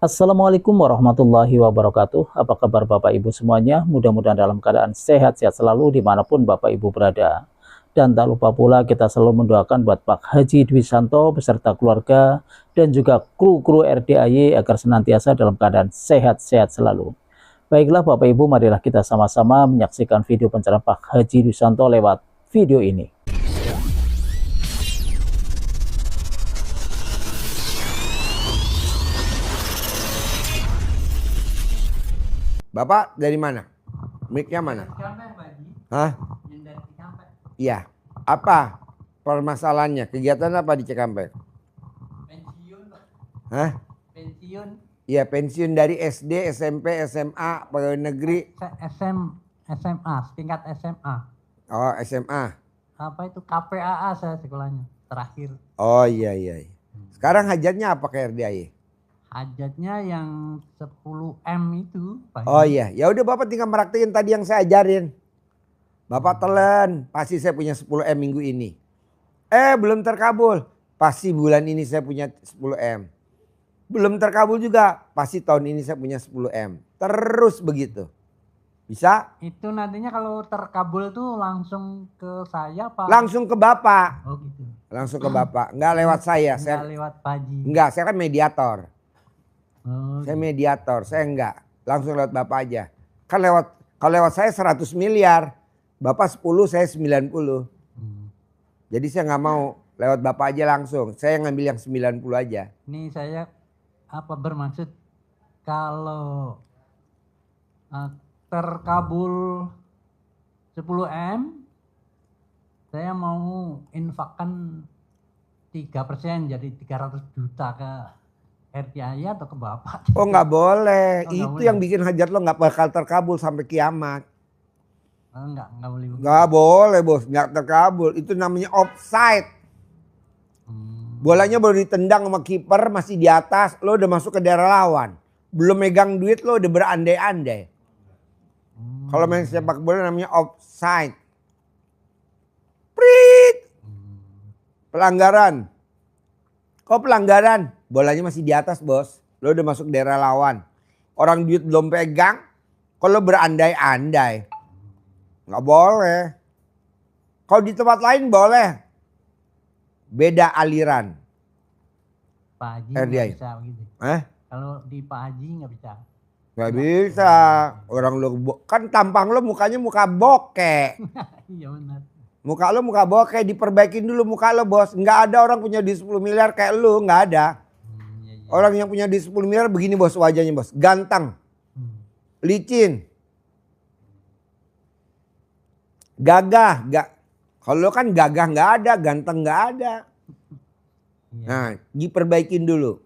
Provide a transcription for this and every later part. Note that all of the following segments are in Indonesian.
Assalamualaikum warahmatullahi wabarakatuh. Apa kabar Bapak Ibu semuanya? Mudah-mudahan dalam keadaan sehat-sehat selalu dimanapun Bapak Ibu berada. Dan tak lupa pula kita selalu mendoakan buat Pak Haji Dwi Santo beserta keluarga dan juga kru-kru RDAY agar senantiasa dalam keadaan sehat-sehat selalu. Baiklah Bapak Ibu, marilah kita sama-sama menyaksikan video pencerahan Pak Haji Dwi Santo lewat video ini. Bapak dari mana? Mic-nya mana? Hah? Iya. Apa permasalahannya? Kegiatan apa di Cikampek? Pensiun, Pak. Hah? Pensiun. Iya, pensiun dari SD, SMP, SMA, pegawai negeri. SMA, tingkat SMA. Oh, SMA. Apa itu KPAA saya sekolahnya terakhir. Oh iya. Sekarang hajatnya apa ke RDAY? Hajatnya yang 10M itu, Pak. Oh iya, ya udah Bapak tinggal meraktekin tadi yang saya ajarin. Bapak telan, pasti saya punya 10M minggu ini. Belum terkabul, pasti bulan ini saya punya 10M. Belum terkabul juga, pasti tahun ini saya punya 10M. Terus begitu. Bisa? Itu nantinya kalau terkabul tuh langsung ke saya, Pak. Langsung ke Bapak. Oh gitu. Langsung ke Bapak, enggak lewat saya. Enggak lewat Pak Haji. Enggak, saya kan mediator. Oh, Saya mediator, saya enggak. Langsung lewat Bapak aja. Kan kalau lewat saya 100 miliar. Bapak 10, saya 90. Jadi saya nggak mau lewat Bapak aja langsung. Saya ngambil yang 90 aja. Ini saya bermaksud kalau terkabul 10M, saya mau infakkan 3% jadi 300 juta ke RDAY atau ke Bapak. Oh nggak boleh. Oh, nggak Itu boleh. yang bikin hajat lo nggak bakal terkabul sampai kiamat. Oh, enggak boleh begitu. Nggak boleh bos, nggak terkabul. Itu namanya offside. Bolanya baru ditendang sama kiper masih di atas. Lo udah masuk ke daerah lawan. Belum megang duit lo udah berandai-andai. Kalau main sepak bola namanya offside. Prit. Pelanggaran. Kok pelanggaran? Bolanya masih di atas bos. Lo udah masuk daerah lawan. Orang duit belum pegang. Kalau berandai-andai. Nggak boleh. Kalau di tempat lain boleh. Beda aliran. Pak Haji RDAY. nggak bisa begitu. Eh? Kalau di Pak Haji nggak bisa. Nggak bisa. Orang lo kan tampang lo mukanya muka bokeh. Iya benar. Muka lo muka bokeh, diperbaikin dulu muka lo bos. Nggak ada orang punya di 10 miliar kayak lo, nggak ada. Iya. Orang yang punya di 10 miliar begini bos wajahnya bos. Ganteng, licin, gagah. Kalau lo kan gagah nggak ada, ganteng nggak ada. Iya. Nah diperbaikin dulu.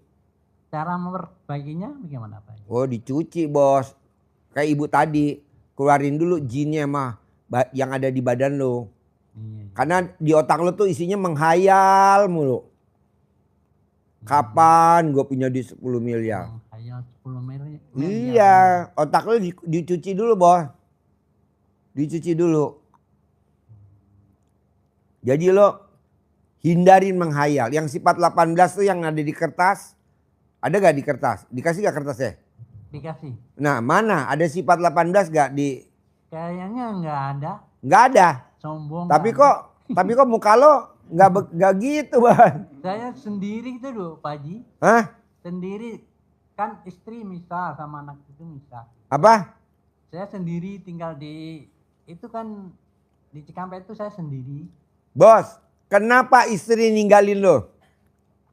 Cara memperbaikinya bagaimana Pak? Oh dicuci bos. Kayak ibu tadi, keluarin dulu jinnya mah yang ada di badan lo. Iya. Karena di otak lo tuh isinya menghayal mulu. Kapan gue punya di 10 miliar? Kayak 10 miliar. Iya, otak lo dicuci dulu bos. Dicuci dulu. Jadi lo hindarin menghayal. Yang sifat 18 tuh yang ada di kertas. Ada gak di kertas? Dikasih gak kertasnya? Dikasih. Nah mana? Ada sifat 18 gak di? Kayaknya nggak ada. Nggak ada. Sombong. Tapi nggak kok muka lo nggak gitu bang. ada. Saya sendiri gitu loh Pak Haji. Hah? Sendiri. Kan istri misah sama anak itu misah. Apa? Saya sendiri tinggal di. Itu kan di Cikampek itu saya sendiri. Bos, kenapa istri ninggalin lo?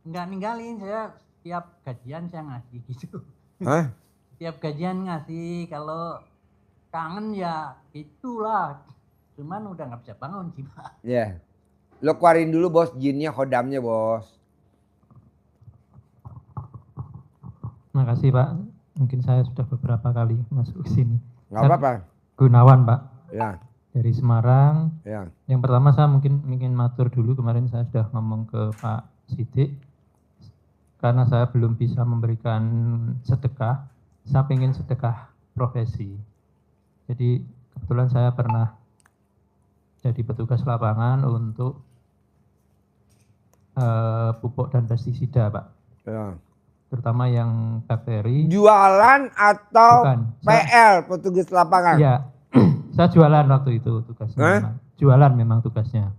Nggak ninggalin, saya tiap gajian saya ngasih gitu. Hah? Tiap gajian ngasih, kalau kangen ya itulah. Cuman udah nggak bisa bangun sih Pak. Ya. Lo keluarin dulu bos jinnya, khodamnya bos. Makasih Pak, mungkin saya sudah beberapa kali masuk ke sini. Nggak apa-apa. Gunawan Pak, Ya, dari Semarang. ya. Yang pertama saya mungkin matur dulu, kemarin saya sudah ngomong ke Pak Sidik. Karena saya belum bisa memberikan sedekah, saya ingin sedekah profesi. Jadi kebetulan saya pernah jadi petugas lapangan untuk pupuk dan pestisida Pak. Ya. terutama yang bakteri. Jualan atau Bukan. PL, petugas lapangan? Iya, saya jualan waktu itu tugasnya. Hah? Memang. Jualan memang tugasnya.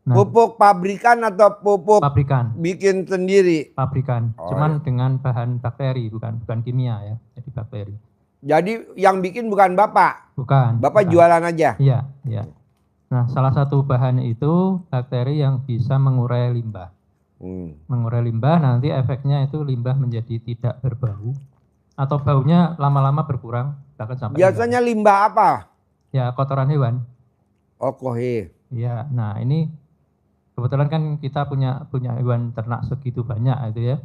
Nah, Pupuk pabrikan atau pupuk pabrikan, bikin sendiri? pabrikan. Oh, Cuman dengan bahan bakteri, bukan kimia ya, jadi bakteri. Jadi yang bikin bukan Bapak? Bukan. Bapak bukan. jualan aja? Iya, iya. Nah, salah satu bahan itu bakteri yang bisa mengurai limbah. Mengurai limbah, nanti efeknya itu limbah menjadi tidak berbau atau baunya lama-lama berkurang bahkan sampai Biasanya hilang. limbah apa? Ya kotoran hewan. Oh, kohe. Ya, nah ini kebetulan kan kita punya hewan ternak segitu banyak itu ya.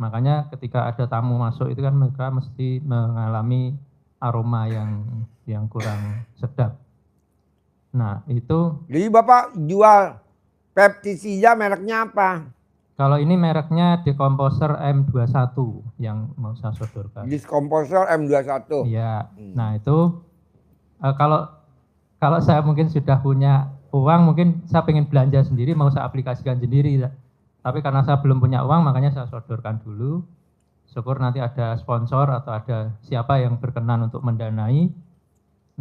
Makanya ketika ada tamu masuk itu kan mereka mesti mengalami aroma yang kurang sedap. Nah, itu Jadi Bapak jual pestisida mereknya apa? kalau ini mereknya Decomposer M21 yang mau saya sodorkan. Diskomposer M21. Iya. Nah, itu kalau saya mungkin sudah punya uang, mungkin saya pengen belanja sendiri, mau saya aplikasikan sendiri. Tapi karena saya belum punya uang, makanya saya sodorkan dulu. Syukur nanti ada sponsor atau ada siapa yang berkenan untuk mendanai.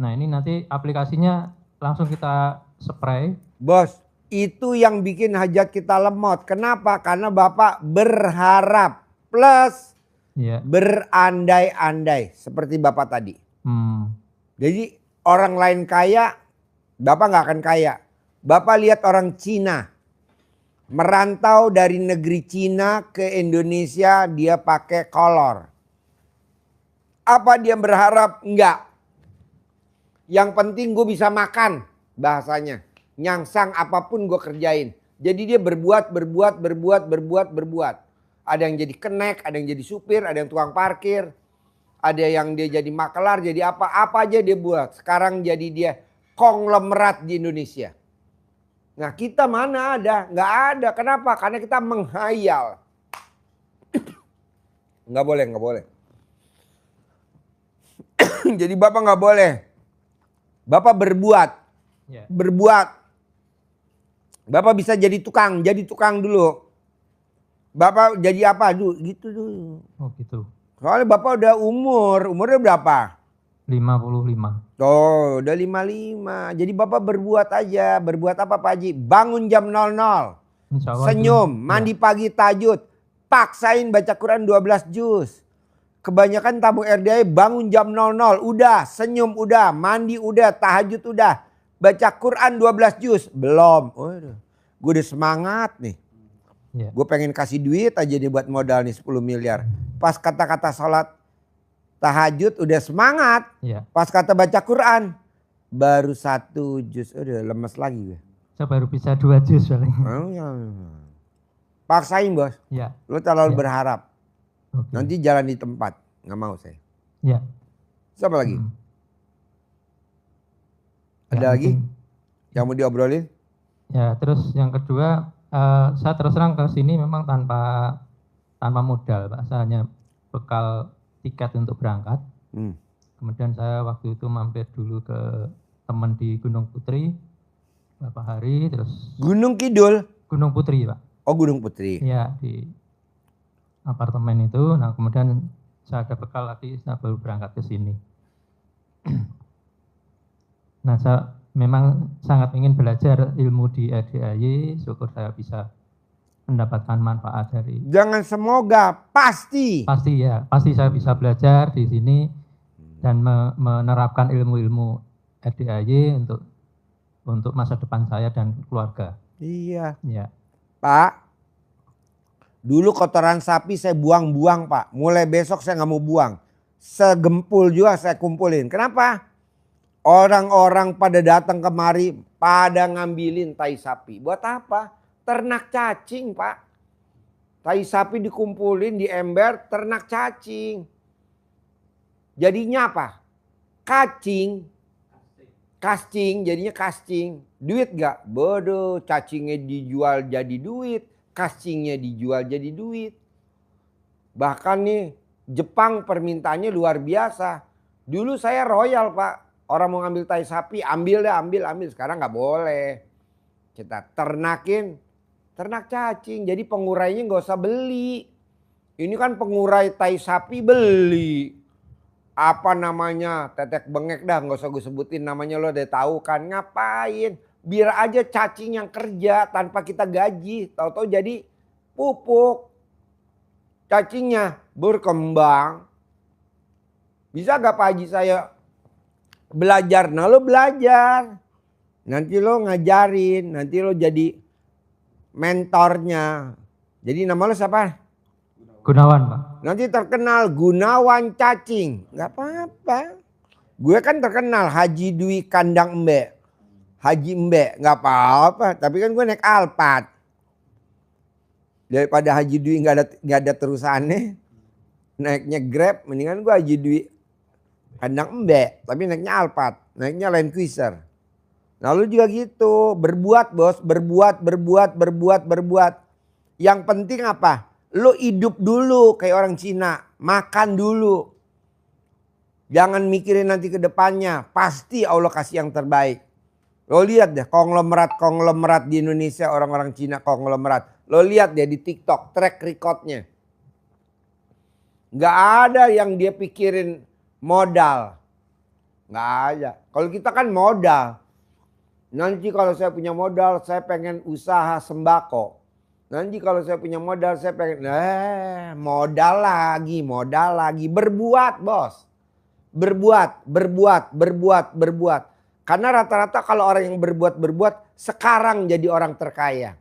Nah, ini nanti aplikasinya langsung kita spray. Bos, itu yang bikin hajat kita lemot. Kenapa? Karena Bapak berharap plus Ya. berandai-andai seperti Bapak tadi. Jadi orang lain kaya, Bapak nggak akan kaya. Bapak lihat orang Cina merantau dari negeri Cina ke Indonesia, dia pakai kolor. Apa dia berharap? Enggak. Yang penting gue bisa makan, bahasanya. Nyangsang apapun gue kerjain. Jadi dia berbuat. Ada yang jadi kenek, ada yang jadi supir, ada yang tukang parkir. Ada yang dia jadi makelar, jadi apa aja dia buat. Sekarang jadi dia konglomerat di Indonesia. Nah kita mana ada? Nggak ada. Kenapa? Karena kita menghayal. Nggak boleh. Jadi Bapak nggak boleh. Bapak berbuat. Ya. Berbuat. Bapak bisa jadi tukang dulu. Bapak jadi apa dulu? Gitu dulu. Oh gitu. Soalnya Bapak udah umurnya berapa? 55. Oh, udah 55. Jadi Bapak berbuat aja. Berbuat apa Pak Haji? Bangun jam 00. Insya Allah Senyum, itu, mandi pagi tahajud. Paksain baca Quran 12 juz. Kebanyakan tamu RDI bangun jam 00. Udah, senyum udah, mandi udah, tahajud udah. Baca Quran 12 juz. Belum. Gue udah semangat nih. Ya. Gue pengen kasih duit aja nih buat modal nih 10 miliar. Pas kata-kata sholat tahajud udah semangat. Ya. Pas kata baca Quran baru 1 juz. Udah lemes lagi gue. Saya baru bisa 2 juz paling. Paksain bos. Ya. Lo terlalu Ya. berharap. Oke. Nanti jalan di tempat. Nggak mau saya. Ya. Siapa lagi? Ya, Ada lagi mungkin. yang mau diobrolin? Ya, terus yang kedua, saya terus terang ke sini memang tanpa modal, Pak. Saya hanya bekal tiket untuk berangkat. Kemudian saya waktu itu mampir dulu ke teman di Gunung Putri beberapa hari, terus Gunung Kidul? Gunung Putri, Pak. Oh, Gunung Putri. Ya, di apartemen itu. Nah, kemudian saya ada bekal lagi, saya baru berangkat ke sini. Nah, saya memang sangat ingin belajar ilmu di RDAY, syukur saya bisa mendapatkan manfaat dari. Jangan semoga, pasti. Pasti ya, pasti saya bisa belajar di sini dan menerapkan ilmu-ilmu RDAY untuk masa depan saya dan keluarga. Iya. Ya. Pak, dulu kotoran sapi saya buang-buang Pak. Mulai besok saya nggak mau buang. Segempul juga saya kumpulin. Kenapa? Orang-orang pada datang kemari pada ngambilin tai sapi. Buat apa? Ternak cacing Pak. Tai sapi dikumpulin di ember, ternak cacing. Jadinya apa? Cacing. Jadinya casting. Duit gak? Bodoh, cacingnya dijual jadi duit. Castingnya dijual jadi duit. Bahkan nih Jepang permintaannya luar biasa. Dulu saya royal Pak. Orang mau ngambil tai sapi, ambil. Sekarang nggak boleh. Kita ternak cacing. Jadi pengurainya nggak usah beli. Ini kan pengurai tai sapi beli. Apa namanya? Tetek bengek dah, nggak usah gue sebutin namanya, lo udah tahu kan. Ngapain? Biar aja cacing yang kerja tanpa kita gaji. Tahu-tahu jadi pupuk. Cacingnya berkembang. Bisa gak Pak Haji saya belajar? Nah lo belajar. Nanti lo ngajarin. Nanti lo jadi mentornya. Jadi nama lo siapa? Gunawan, Pak. Nanti terkenal Gunawan Cacing. Gak apa-apa. Gue kan terkenal Haji Dwi Kandang Embe. Haji Embe. Gak apa-apa. Tapi kan gue naik Alphard. Daripada Haji Dwi gak ada terusannya. Naiknya Grab. Mendingan gue Haji Dwi Kandang Embe. Tapi naiknya Alphard. Naiknya Land Cruiser. Nah lu juga gitu. Berbuat bos. Berbuat. Yang penting apa? Lu hidup dulu kayak orang Cina. Makan dulu. Jangan mikirin nanti ke depannya. Pasti Allah kasih yang terbaik. Lo lihat deh konglomerat di Indonesia. Orang-orang Cina konglomerat. Lo lihat deh di TikTok track recordnya. Gak ada yang dia pikirin modal. Gak ada. Kalau kita kan modal. Nanti kalau saya punya modal saya pengen usaha sembako. Nanti kalau saya punya modal saya pengen modal lagi. Berbuat bos. Berbuat. Karena rata-rata kalau orang yang berbuat sekarang jadi orang terkaya.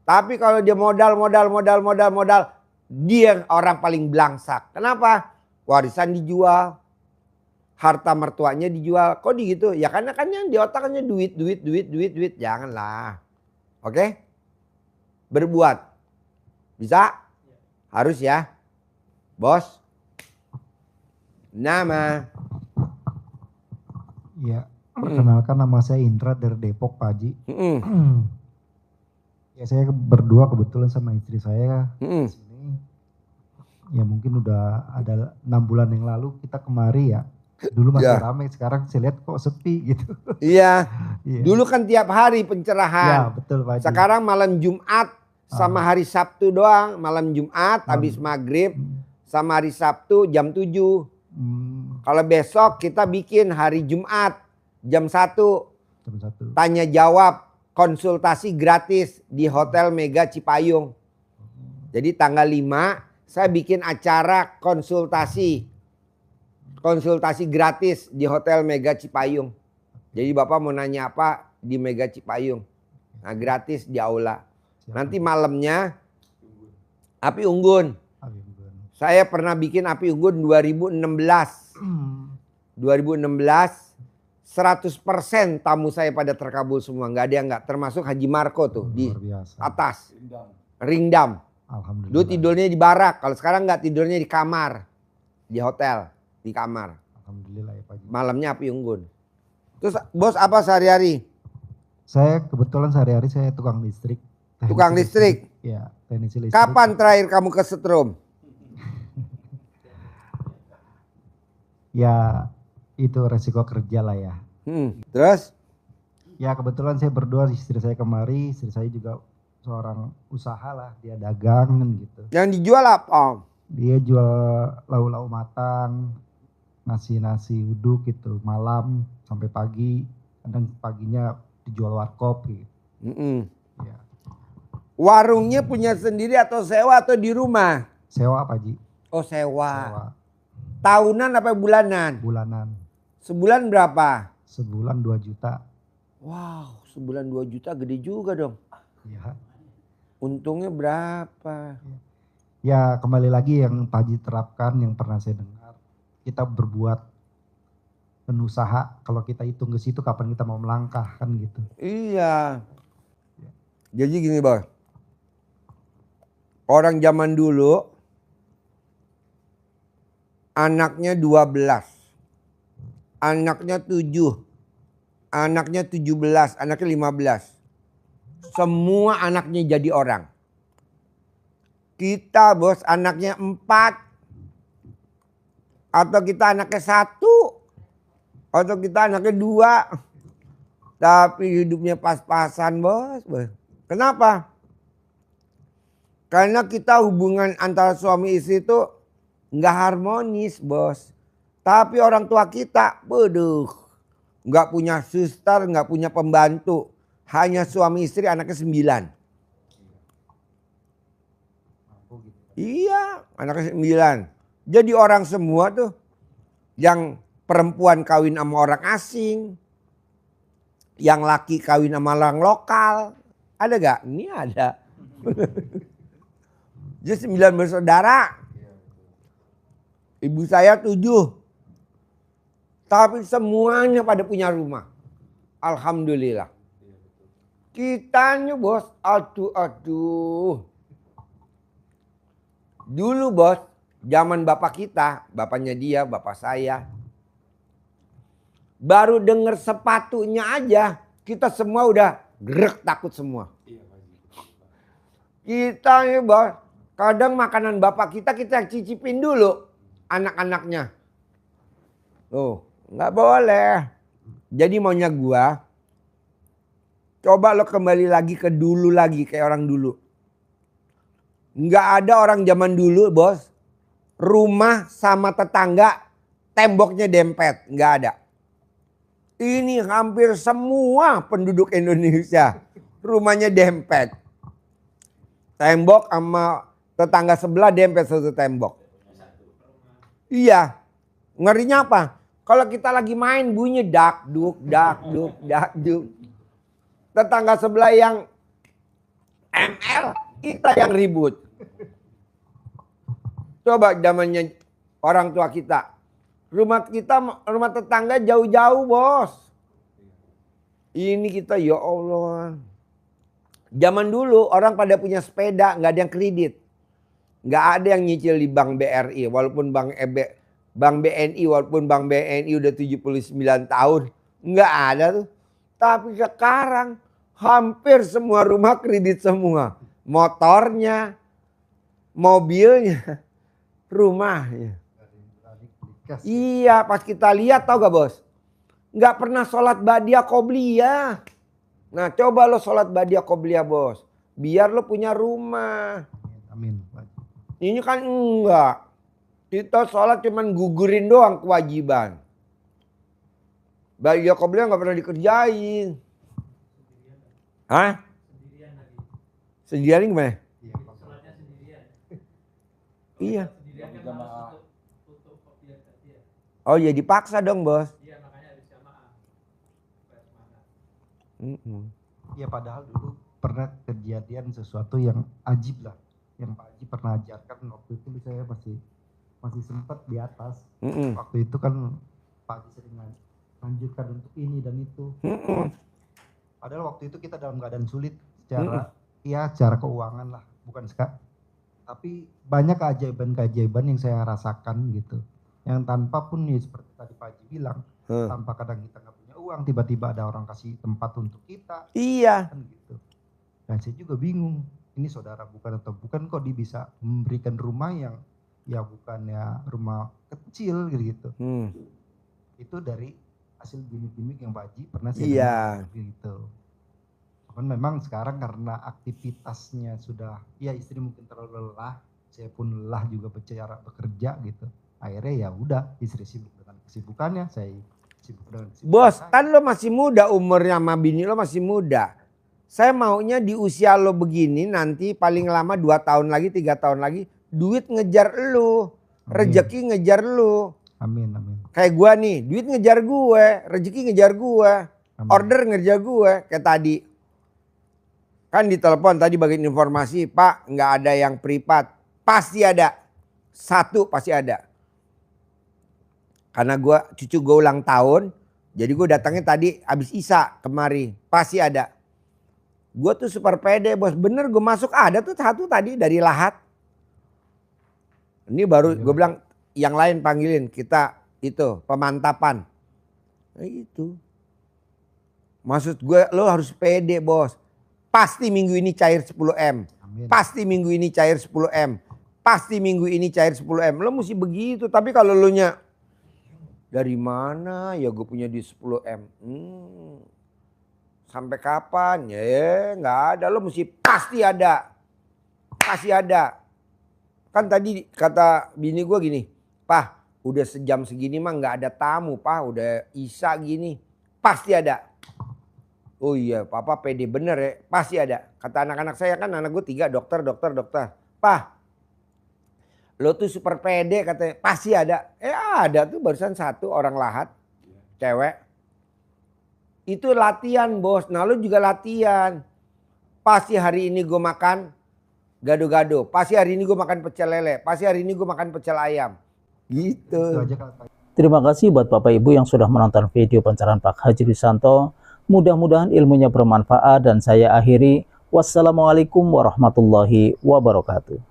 Tapi kalau dia modal, dia orang paling belangsak. Kenapa? Warisan dijual, harta mertuanya dijual. Kok gitu? Ya karena kan yang di otaknya duit. Janganlah. Oke? Berbuat. Bisa? Harus ya. Bos. Nama. Ya, perkenalkan nama saya Indra dari Depok, Pak Haji. Ya saya berdua kebetulan sama istri saya di sini. Ya mungkin udah ada 6 bulan yang lalu kita kemari ya. Dulu masih ramai, sekarang saya lihat kok sepi gitu. Iya. Dulu kan tiap hari pencerahan. Ya betul Pak Haji. Sekarang malam Jumat sama hari Sabtu doang. Malam Jumat habis maghrib sama hari Sabtu jam 7. Kalau besok kita bikin hari Jumat jam 1. Tanya jawab konsultasi gratis di Hotel Mega Cipayung. Jadi tanggal 5 saya bikin acara konsultasi gratis di Hotel Mega Cipayung. Jadi Bapak mau nanya apa di Mega Cipayung. Nah gratis di aula. Nanti malamnya api unggun. Saya pernah bikin api unggun 2016. 100% tamu saya pada terkabul semua. Nggak ada yang nggak. Termasuk Haji Marco tuh di atas. Ringdam. Alhamdulillah. Dulu tidurnya di barak. Kalau sekarang nggak, tidurnya di kamar. Di hotel. Di kamar. Alhamdulillah ya Pak Haji. Malamnya api unggun. Terus bos apa sehari-hari? Saya kebetulan sehari-hari saya tukang listrik. Tukang listrik? Ya, teknisi listrik. Kapan terakhir kamu kesetrum? Ya itu resiko kerja lah ya. Terus? Ya kebetulan saya berdua, istri saya kemari, istri saya juga seorang usaha lah, dia dagang kan gitu. Yang dijual apa? Dia jual lauk-lauk matang, nasi uduk gitu, malam sampai pagi, kadang paginya dijual warkop gitu. Ya. Warungnya punya sendiri atau sewa atau di rumah? Sewa Pak Haji. Oh sewa. Tahunan apa bulanan? Bulanan. Sebulan berapa? Sebulan 2 juta. Wow, sebulan 2 juta gede juga dong. Ya. Untungnya berapa? Ya kembali lagi yang Pak Haji terapkan, yang pernah saya dengar. Kita berbuat berusaha, kalau kita hitung ke situ kapan kita mau melangkah kan gitu. Iya. Jadi gini Bang. Orang zaman dulu anaknya 12, anaknya 7, anaknya 17, anaknya 15. Semua anaknya jadi orang. Kita bos anaknya 4. Atau kita anaknya 1. Atau kita anaknya 2. Tapi hidupnya pas-pasan bos. Kenapa? Karena kita hubungan antara suami istri itu nggak harmonis, bos. Tapi orang tua kita, waduh, nggak punya suster, nggak punya pembantu. Hanya suami istri, anaknya 9. Iya, anaknya 9. Jadi orang semua tuh, yang perempuan kawin sama orang asing, yang laki kawin sama orang lokal. Ada gak? Ini ada. Jadi 9 bersaudara. Ibu saya 7. Tapi semuanya pada punya rumah. Alhamdulillah. Kitanya bos, aduh. Dulu bos, zaman bapak kita, bapaknya dia, bapak saya. Baru denger sepatunya aja, kita semua udah grek takut semua. Kita nih bos, kadang makanan bapak kita cicipin dulu anak-anaknya. Oh, nggak boleh. Jadi maunya gua, coba lo kembali lagi ke dulu lagi kayak orang dulu. Nggak ada orang zaman dulu bos, rumah sama tetangga temboknya dempet, nggak ada. Ini hampir semua penduduk Indonesia rumahnya dempet. Tembok sama tetangga sebelah dempet satu tembok. Iya, ngerinya apa? Kalau kita lagi main bunyi dak duk. Tetangga sebelah yang ML, kita yang ribut. Coba zamannya orang tua kita. Rumah tetangga jauh-jauh bos. Ini kita ya Allah. Zaman dulu orang pada punya sepeda, nggak ada yang kredit. Nggak ada yang nyicil di Bank BRI. Walaupun Bank BNI, walaupun Bank BNI udah 79 tahun. Nggak ada tuh. Tapi sekarang hampir semua rumah kredit semua. Motornya, mobilnya, rumahnya. Iya, pas kita lihat tau gak bos? Nggak pernah sholat badiah qobliyah. Nah coba lo sholat badiah qobliyah bos. Biar lo punya rumah. Amin. Ini kan enggak. Kita sholat cuman gugurin doang kewajiban. Badiah qobliyah nggak pernah dikerjain. Hah? Sendirian gimana? Iya. Oh ya dipaksa dong bos. Iya makanya harus jamaah. Ya padahal dulu pernah kejadian sesuatu yang ajib lah. Yang Pak Haji pernah ajarkan waktu itu saya masih sempat di atas. Waktu itu kan Pak Haji sering lanjutkan untuk ini dan itu. Padahal waktu itu kita dalam keadaan sulit secara keuangan lah. Bukan sekali. Tapi banyak keajaiban-keajaiban yang saya rasakan gitu. Yang tanpa pun ya seperti tadi Pak Haji bilang, tanpa kadang kita nggak punya uang, tiba-tiba ada orang kasih tempat untuk kita. Iya. Kan gitu. Dan saya juga bingung, ini saudara bukan atau bukan kok dia bisa memberikan rumah yang ya bukan ya rumah kecil gitu. Itu dari hasil gimmick-gimmick yang Pak Haji pernah saya dengar gitu. Kan memang sekarang karena aktivitasnya sudah, ya istri mungkin terlalu lelah, saya pun lelah juga bekerja gitu. Akhirnya ya udah istri sibuk dengan kesibukannya, saya sibuk dengan kesibukan. Bos, kan lo masih muda umurnya sama bini lo masih muda. Saya maunya di usia lo begini nanti paling lama 2 tahun lagi, 3 tahun lagi duit ngejar lo, rezeki ngejar lo. Amin. Kayak gua nih, duit ngejar gue, rezeki ngejar gue, order ngejar gue kayak tadi. Kan di telepon tadi bagian informasi, Pak nggak ada yang privat, pasti ada. 1 pasti ada. Karena cucu gue ulang tahun, jadi gue datangnya tadi abis Isa kemari, pasti ada. Gue tuh super pede bos, bener gue masuk ada tuh 1 tadi dari Lahat. Ini baru gue bilang yang lain panggilin kita itu pemantapan. Nah itu. Maksud gue lo harus pede bos. Pasti minggu ini cair 10M. Pasti minggu ini cair 10M. Pasti minggu ini cair 10M. Lo mesti begitu, tapi kalau lo nya dari mana ya gue punya di 10M. Sampai kapan? Ya nggak ada. Lo mesti pasti ada. pasti ada. Kan tadi kata bini gue gini, "Pah, udah sejam segini mah nggak ada tamu, Pah, udah Isya gini." Pasti ada. Oh iya, papa pede bener ya, pasti ada. Kata anak-anak saya, kan anak gue 3 dokter. "Pah, lo tuh super pede," katanya. Pasti ada. Ada tuh barusan 1 orang lahat, cewek. Itu latihan bos, nah lo juga latihan. Pasti hari ini gue makan gado-gado, pasti hari ini gue makan pecel lele, pasti hari ini gue makan pecel ayam. Gitu. Itu aja Kak. Terima kasih buat Bapak Ibu yang sudah menonton video pencerahan Pak Haji Dwisanto. Mudah-mudahan ilmunya bermanfaat dan saya akhiri. Wassalamualaikum warahmatullahi wabarakatuh.